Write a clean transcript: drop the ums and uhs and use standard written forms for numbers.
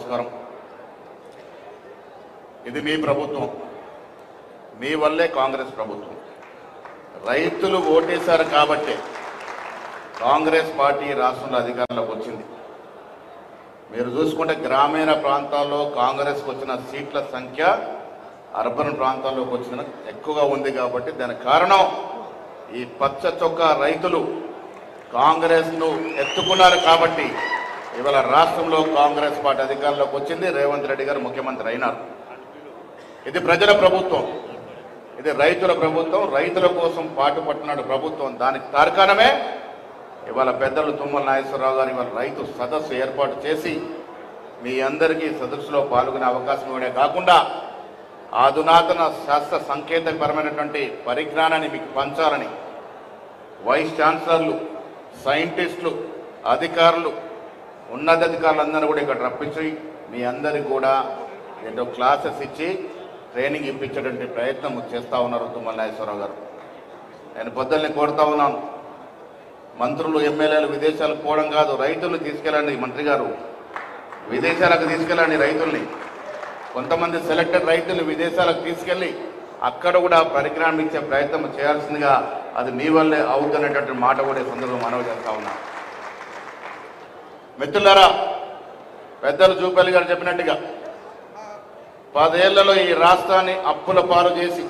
నమస్కారం. ఇది మీ ప్రభుత్వం, మీ వల్లే కాంగ్రెస్ ప్రభుత్వం. రైతులు ఓటేశారు కాబట్టి కాంగ్రెస్ పార్టీ రాష్ట్రంలో అధికారంలోకి వచ్చింది. మీరు చూసుకుంటే గ్రామీణ ప్రాంతాల్లో కాంగ్రెస్కి వచ్చిన సీట్ల సంఖ్య అర్బన్ ప్రాంతాల్లోకి వచ్చిన ఎక్కువగా ఉంది. కాబట్టి దానికి కారణం ఈ పచ్చ చొక్కా రైతులు కాంగ్రెస్ను ఎత్తుకున్నారు. కాబట్టి ఇవాళ రాష్ట్రంలో కాంగ్రెస్ పార్టీ అధికారంలోకి వచ్చింది. రేవంత్ రెడ్డి గారు ముఖ్యమంత్రి అయినారు. ఇది ప్రజల ప్రభుత్వం, ఇది రైతుల ప్రభుత్వం, రైతుల కోసం పాటుపడుతున్నాడు ప్రభుత్వం. దానికి తార్కాణమే ఇవాళ పెద్దలు తుమ్మల నాగేశ్వరరావు గారు ఇవాళ రైతు సదస్సు ఏర్పాటు చేసి మీ అందరికీ సదస్సులో పాల్గొనే అవకాశం ఇవ్వడే కాకుండా అధునాతన శాస్త్ర సంకేతపరమైనటువంటి పరిజ్ఞానాన్ని మీకు పంచాలని వైస్ ఛాన్సలర్లు, సైంటిస్టులు, అధికారులు, ఉన్నతాధికారులందరూ కూడా ఇక్కడ రప్పించి మీ అందరికీ కూడా ఏదో క్లాసెస్ ఇచ్చి ట్రైనింగ్ ఇప్పించేటువంటి ప్రయత్నం చేస్తూ ఉన్నారు తుమ్మల నాగేశ్వరరావు గారు. నేను పొద్దున్నే కోరుతా ఉన్నాను, మంత్రులు ఎమ్మెల్యేలు విదేశాలకు పోవడం కాదు, రైతుల్ని తీసుకెళ్ళండి. మంత్రి గారు విదేశాలకు తీసుకెళ్ళండి రైతుల్ని. కొంతమంది సెలెక్టెడ్ రైతులు విదేశాలకు తీసుకెళ్ళి అక్కడ కూడా పరిజ్ఞానం ఇచ్చే ప్రయత్నం చేయాల్సిందిగా అది మీ వల్లే అవుతున్నటువంటి మాట కూడా ఈ సందర్భంగా మనవి చేస్తా ఉన్నా. మిత్రులారా, పెద్దలు జూపల్లి గారు చెప్పినట్టుగా 10 ఏళ్లలో ఈ రాష్ట్రాన్ని అప్పుల పాలు చేసి